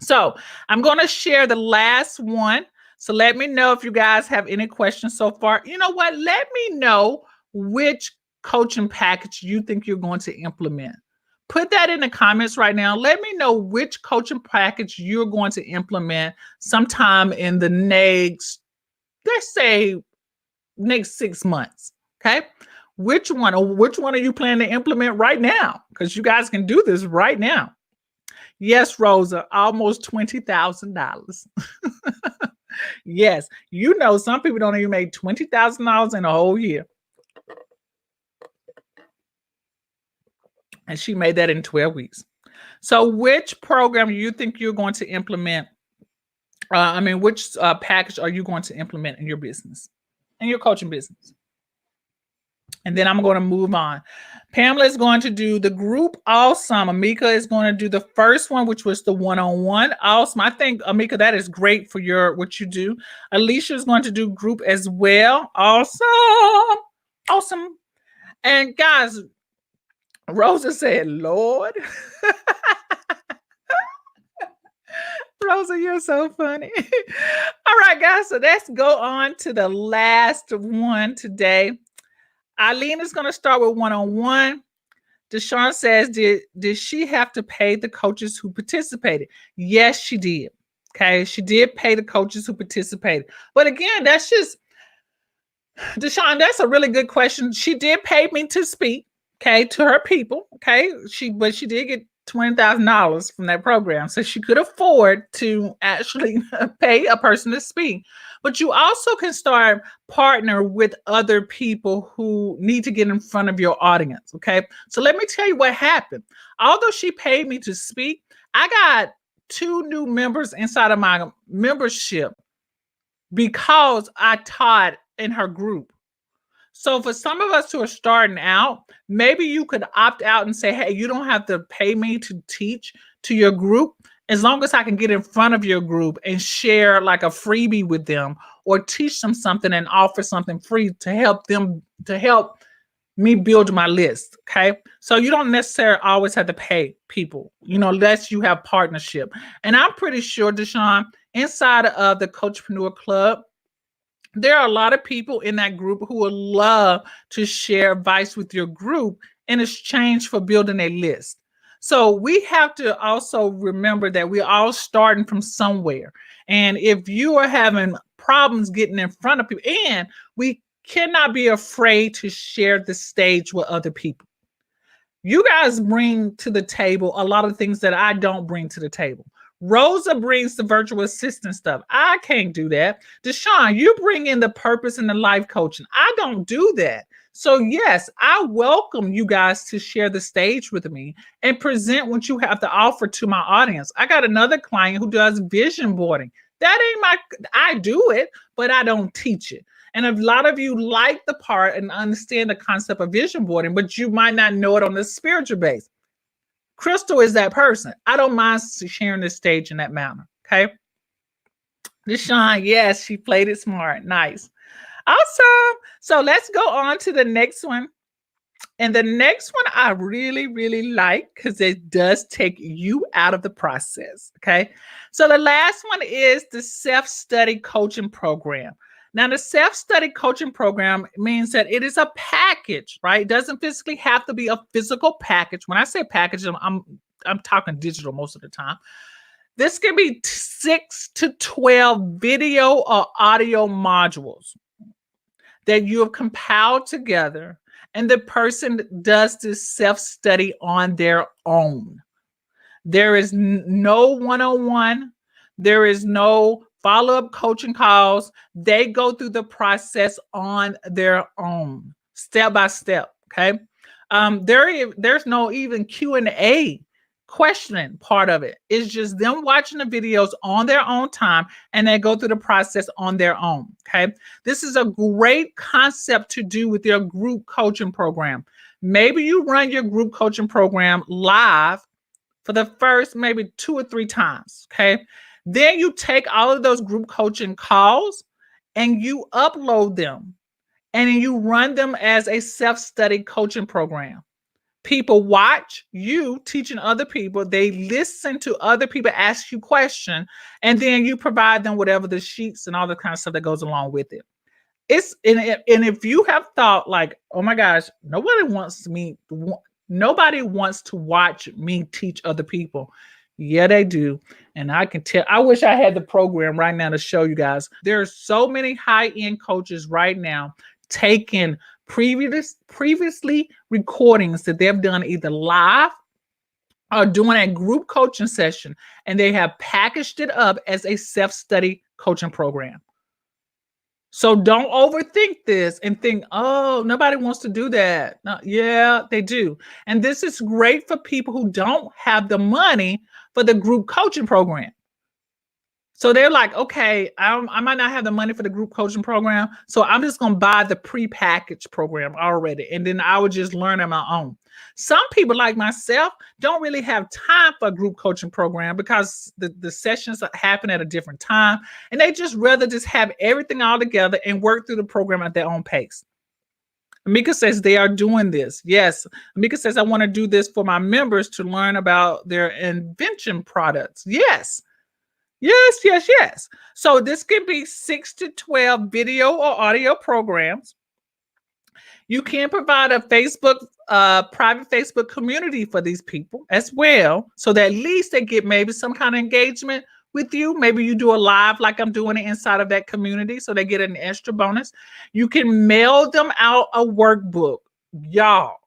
So I'm going to share the last one. So let me know if you guys have any questions so far. You know what? Let me know which coaching package you think you're going to implement. Put that in the comments right now. Let me know which coaching package you're going to implement sometime in the next, let's say, next 6 months. Okay. Which one are you planning to implement right now? Because you guys can do this right now. Yes, Rosa, almost $20,000. Yes. You know, some people don't even make $20,000 in a whole year. And she made that in 12 weeks. So which program do you think you're going to implement? Which package are you going to implement in your business, in your coaching business? And then I'm going to move on. Pamela is going to do the group. Awesome. Amika is going to do the first one, which was the one-on-one. Awesome. I think, Amika, that is great for what you do. Alicia is going to do group as well. Awesome. Awesome. And guys, Rosa said, Lord. Rosa, you're so funny. All right, guys. So let's go on to the last one today. Eileen is going to start with one-on-one. Deshawn says, did she have to pay the coaches who participated? Yes, she did. Okay. She did pay the coaches who participated. But again, that's just, Deshawn, that's a really good question. She did pay me to speak. Okay, to her people. Okay, but she did get $20,000 from that program. So she could afford to actually pay a person to speak. But you also can start partner with other people who need to get in front of your audience. Okay. So let me tell you what happened. Although she paid me to speak, I got 2 new members inside of my membership because I taught in her group. So for some of us who are starting out, maybe you could opt out and say, hey, you don't have to pay me to teach to your group as long as I can get in front of your group and share like a freebie with them or teach them something and offer something free to help them, to help me build my list. Okay. So you don't necessarily always have to pay people, unless you have partnership. And I'm pretty sure, Deshaun, inside of the Coachpreneur Club, there are a lot of people in that group who would love to share advice with your group in exchange for building a list. So we have to also remember that we're all starting from somewhere. And if you are having problems getting in front of people, and we cannot be afraid to share the stage with other people. You guys bring to the table a lot of things that I don't bring to the table. Rosa brings the virtual assistant stuff. I can't do that. Deshaun, you bring in the purpose and the life coaching. I don't do that. So yes, I welcome you guys to share the stage with me and present what you have to offer to my audience. I got another client who does vision boarding. I do it, but I don't teach it. And a lot of you like the part and understand the concept of vision boarding, but you might not know it on the spiritual base. Crystal is that person. I don't mind sharing the stage in that manner. Okay. Deshaun, yes, she played it smart. Nice. Awesome. So let's go on to the next one. And the next one I really, really like because it does take you out of the process. Okay. So the last one is the self-study coaching program. Now, the self-study coaching program means that it is a package, right? It doesn't physically have to be a physical package. When I say package, I'm talking digital most of the time. This can be 6 to 12 video or audio modules that you have compiled together, and the person does this self-study on their own. There is no one-on-one. There is no follow-up coaching calls. They go through the process on their own, step by step. Okay. There's no even Q&A questioning part of it. It's just them watching the videos on their own time, and they go through the process on their own. Okay. This is a great concept to do with your group coaching program. Maybe you run your group coaching program live for the first maybe 2 or 3 times. Okay. Then you take all of those group coaching calls and you upload them and you run them as a self-study coaching program. People watch you teaching other people. They listen to other people ask you questions, and then you provide them whatever the sheets and all the kind of stuff that goes along with it. And if you have thought like, oh my gosh, nobody wants to watch me teach other people. Yeah, they do. And I can tell, I wish I had the program right now to show you guys. There are so many high-end coaches right now taking previously recordings that they've done either live or doing a group coaching session, and they have packaged it up as a self-study coaching program. So don't overthink this and think, oh, nobody wants to do that. No, yeah, they do. And this is great for people who don't have the money for the group coaching program. So they're like, okay, I might not have the money for the group coaching program, so I'm just going to buy the pre-packaged program already, and then I would just learn on my own. Some people like myself don't really have time for a group coaching program because the sessions happen at a different time, and they just rather just have everything all together and work through the program at their own pace. Amika says they are doing this. Yes. Amika says, I want to do this for my members to learn about their invention products. Yes. Yes, yes, yes. So this can be 6 to 12 video or audio programs. You can provide a private Facebook community for these people as well, so that at least they get maybe some kind of engagement with you. Maybe you do a live like I'm doing it inside of that community, so they get an extra bonus. You can mail them out a workbook. Y'all,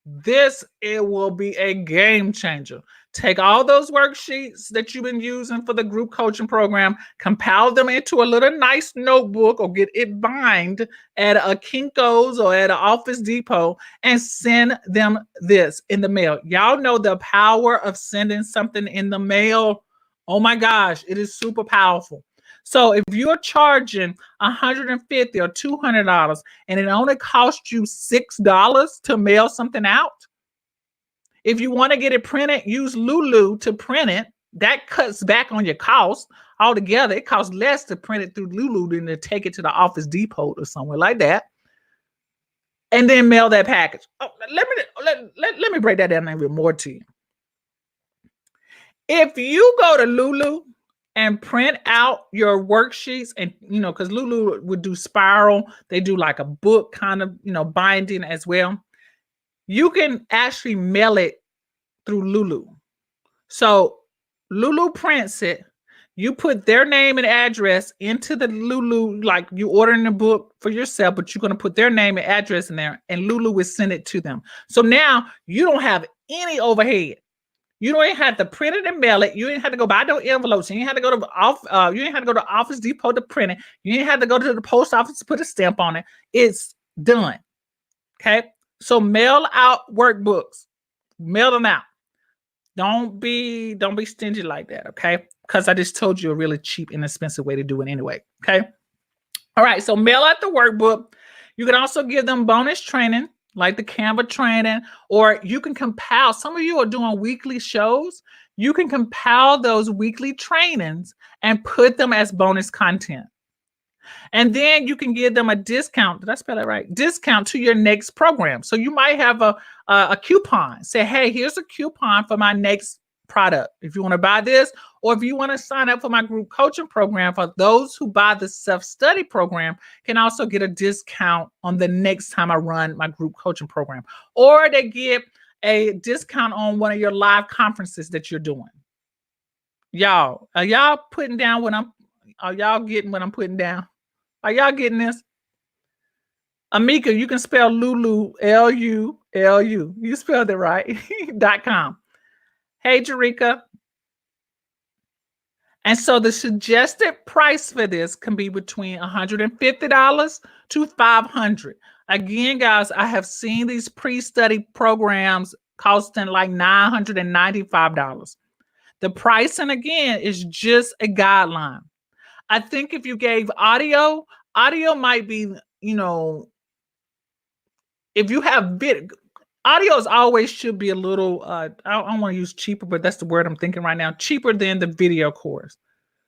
It will be a game changer. Take all those worksheets that you've been using for the group coaching program, compile them into a little nice notebook or get it bind at a Kinko's or at an Office Depot and send them this in the mail. Y'all know the power of sending something in the mail. Oh my gosh, it is super powerful. So if you're charging $150 or $200 and it only costs you $6 to mail something out, if you want to get it printed, use Lulu to print it. That cuts back on your cost altogether. It costs less to print it through Lulu than to take it to the Office Depot or somewhere like that. And then mail that package. Oh, let me break that down a little more to you. If you go to Lulu and print out your worksheets, and because Lulu would do spiral, they do like a book kind of binding as well. You can actually mail it through Lulu. So Lulu prints it. You put their name and address into the Lulu, like you ordering the book for yourself, but you're going to put their name and address in there, and Lulu will send it to them. So now you don't have any overhead. You don't even have to print it and mail it. You didn't have to go buy no envelopes. You didn't have to go to you didn't have to go to Office Depot to print it. You didn't have to go to the post office to put a stamp on it. It's done. Okay. So mail out workbooks. Mail them out. Don't be stingy like that, okay? Because I just told you a really cheap, inexpensive way to do it anyway, okay? All right, so mail out the workbook. You can also give them bonus training, like the Canva training, or you can compile. Some of you are doing weekly shows. You can compile those weekly trainings and put them as bonus content. And then you can give them a discount. Did I spell that right? Discount to your next program. So you might have a coupon. Say, hey, here's a coupon for my next product. If you want to buy this, or if you want to sign up for my group coaching program, for those who buy the self-study program can also get a discount on the next time I run my group coaching program. Or they get a discount on one of your live conferences that you're doing. Y'all, are y'all putting down are y'all getting what I'm putting down? Are y'all getting this? Amika, you can spell Lulu, Lulu. You spelled it right. .com. Hey, Jarika. And so the suggested price for this can be between $150 to $500. Again, guys, I have seen these pre-study programs costing like $995. The pricing, again, is just a guideline. I think if you gave audio might be, if you have audios always should be a little, I don't want to use cheaper, but that's the word I'm thinking right now, cheaper than the video course,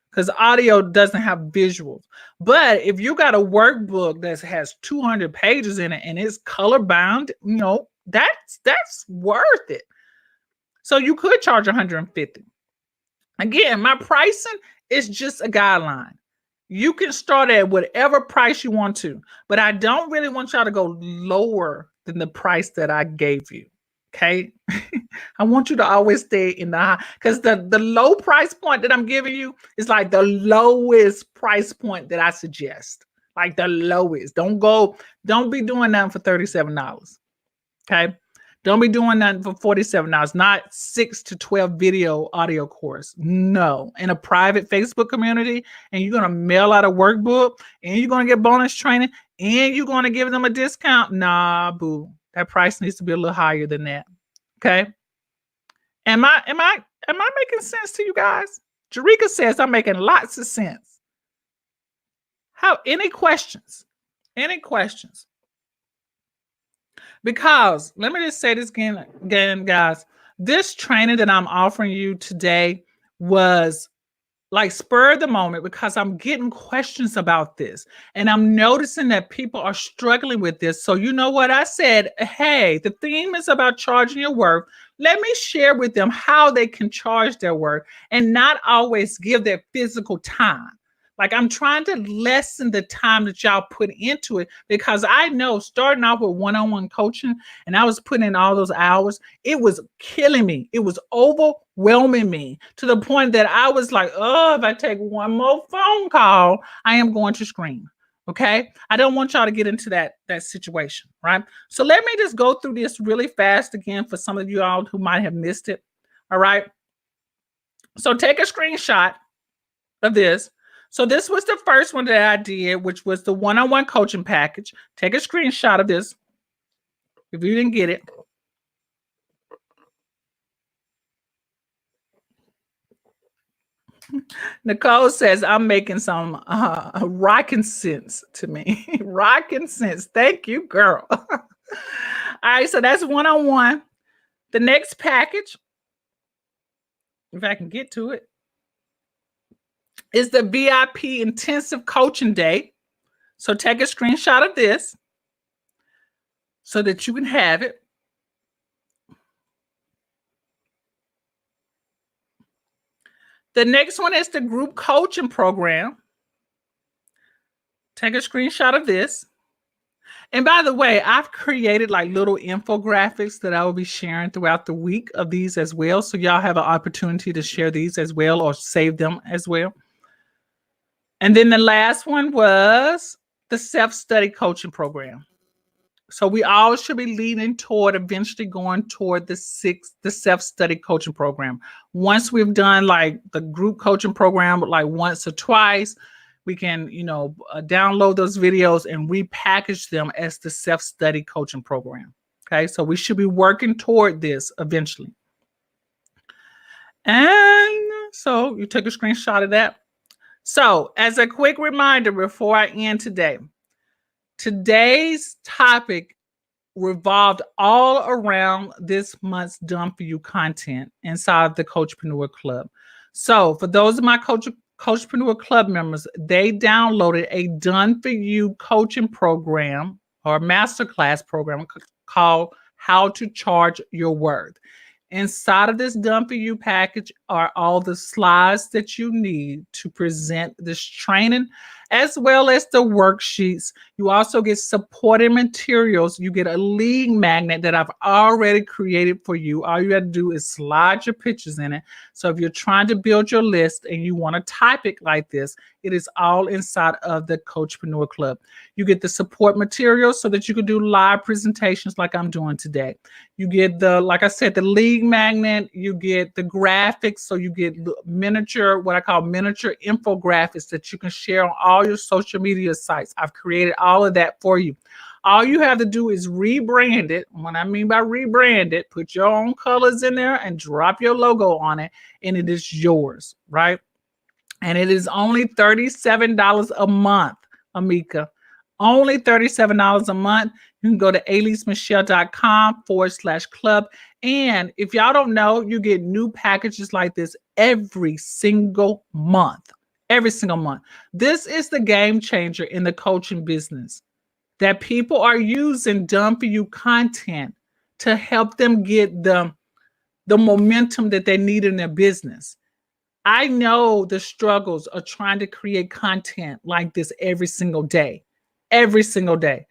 because audio doesn't have visuals. But if you got a workbook that has 200 pages in it and it's color bound, that's worth it. So you could charge $150. Again, my pricing is just a guideline. You can start at whatever price you want to, but I don't really want y'all to go lower than the price that I gave you. Okay. I want you to always stay in the high, because the low price point that I'm giving you is like the lowest price point that I suggest. Like the lowest. Don't be doing that for $37. Okay. Don't be doing that for $47, not 6 to 12 video audio course. No, in a private Facebook community, and you're going to mail out a workbook, and you're going to get bonus training, and you're going to give them a discount. Nah, boo. That price needs to be a little higher than that. Okay. Am I making sense to you guys? Jarika says I'm making lots of sense. Any questions? Any questions? Because let me just say this again, guys. This training that I'm offering you today was like spur of the moment, because I'm getting questions about this and I'm noticing that people are struggling with this. So you know what I said? Hey, the theme is about charging your worth. Let me share with them how they can charge their worth and not always give their physical time. Like, I'm trying to lessen the time that y'all put into it, because I know starting off with one-on-one coaching and I was putting in all those hours, it was killing me. It was overwhelming me to the point that I was like, oh, if I take one more phone call, I am going to scream. Okay. I don't want y'all to get into that situation, right? So let me just go through this really fast again for some of you all who might have missed it. All right. So take a screenshot of this. So this was the first one that I did, which was the one-on-one coaching package. Take a screenshot of this if you didn't get it. Nicole says, I'm making some rocking sense to me. Rocking sense. Thank you, girl. All right, so that's one-on-one. The next package, if I can get to it, is the VIP intensive coaching day. So take a screenshot of this so that you can have it. The next one is the group coaching program. Take a screenshot of this. And by the way, I've created like little infographics that I will be sharing throughout the week of these as well. So y'all have an opportunity to share these as well or save them as well. And then the last one was the self-study coaching program. So we all should be leaning toward eventually going toward the self-study coaching program. Once we've done like the group coaching program, like once or twice, we can, download those videos and repackage them as the self-study coaching program. Okay, so we should be working toward this eventually. And so you took a screenshot of that. So as a quick reminder before I end today, today's topic revolved all around this month's Done For You content inside the Coachpreneur Club. So for those of my Coachpreneur Club members, they downloaded a Done For You coaching program or masterclass program called How to Charge Your Worth. Inside of this Done For You package are all the slides that you need to present this training, as well as the worksheets. You also get supporting materials. You get a lead magnet that I've already created for you. All you got to do is slide your pictures in it. So if you're trying to build your list and you want to type it like this, it is all inside of the Coachpreneur Club. You get the support materials so that you can do live presentations like I'm doing today. You get like I said, the lead magnet. You get the graphics. So you get miniature, what I call miniature infographics that you can share on all your social media sites. I've created all of that for you. All you have to do is rebrand it. What I mean by rebrand it, put your own colors in there and drop your logo on it, and it is yours, right? And it is only $37 a month, Amika. Only $37 a month. You can go to aleasemichelle.com/club. And if y'all don't know, you get new packages like this every single month. Every single month. This is the game changer in the coaching business, that people are using Done For You content to help them get the momentum that they need in their business. I know the struggles of trying to create content like this every single day. Every single day.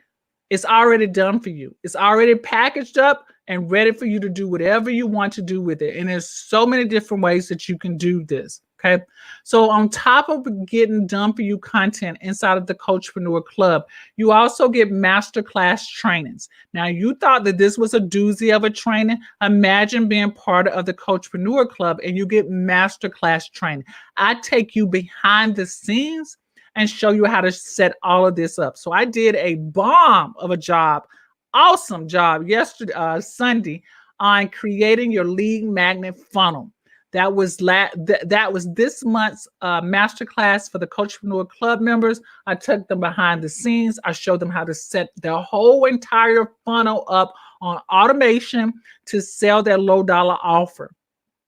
It's already done for you. It's already packaged up and ready for you to do whatever you want to do with it. And there's so many different ways that you can do this. Okay. So on top of getting Done For You content inside of the Coachpreneur Club, you also get masterclass trainings. Now, you thought that this was a doozy of a training. Imagine being part of the Coachpreneur Club and you get masterclass training. I take you behind the scenes and show you how to set all of this up. So I did a bomb of a job, awesome job yesterday, Sunday, on creating your lead magnet funnel. That was this month's masterclass for the Coachpreneur Club members. I took them behind the scenes. I showed them how to set their whole entire funnel up on automation to sell their low dollar offer.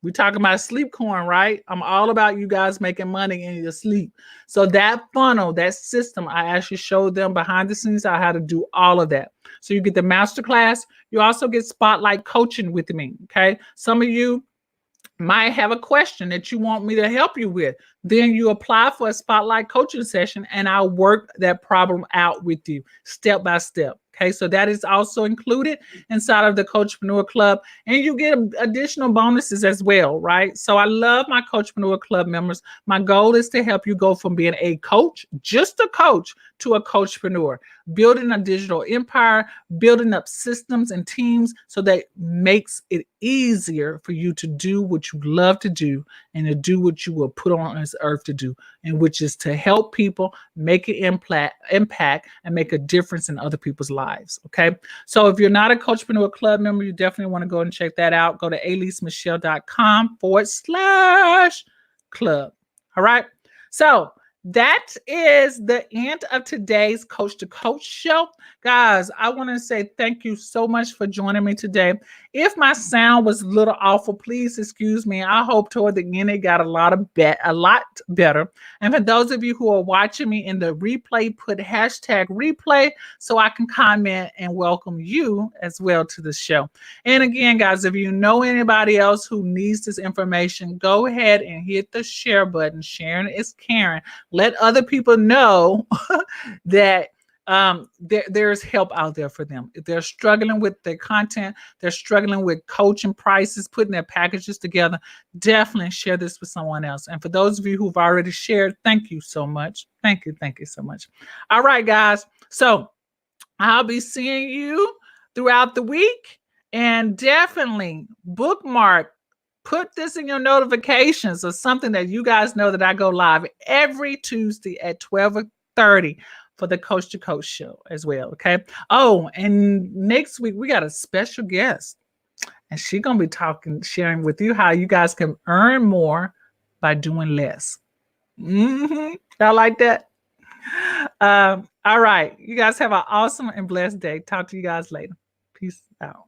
We're talking about sleep coin, right? I'm all about you guys making money in your sleep. So that funnel, that system, I actually showed them behind the scenes how to do all of that. So you get the masterclass. You also get spotlight coaching with me, okay? Some of you might have a question that you want me to help you with. Then you apply for a spotlight coaching session and I'll work that problem out with you step by step. Okay, so that is also included inside of the Coachpreneur Club, and you get additional bonuses as well, right? So I love my Coachpreneur Club members. My goal is to help you go from being a coach, just a coach, to a coachpreneur, building a digital empire, building up systems and teams so that makes it easier for you to do what you love to do and to do what you were put on this earth to do, and which is to help people make an impact and make a difference in other people's lives. Okay. So if you're not a Coachpreneur Club member, you definitely want to go and check that out. Go to aleasemichelle.com/club. All right. So that is the end of today's Coach to Coach show. Guys, I want to say thank you so much for joining me today. If my sound was a little awful, please excuse me. I hope toward the end it got a lot better. And for those of you who are watching me in the replay, put hashtag replay so I can comment and welcome you as well to the show. And again, guys, if you know anybody else who needs this information, go ahead and hit the share button. Sharing is caring. Let other people know that there's help out there for them. If they're struggling with their content, they're struggling with coaching prices, putting their packages together, definitely share this with someone else. And for those of you who've already shared, thank you so much. Thank you so much. All right, guys. So I'll be seeing you throughout the week, and definitely bookmark. Put this in your notifications or something that you guys know that I go live every Tuesday at 12:30 for the Coach to Coach show as well. Okay. Oh, and next week we got a special guest, and she's gonna be sharing with you how you guys can earn more by doing less. Y'all like that? All right. You guys have an awesome and blessed day. Talk to you guys later. Peace out.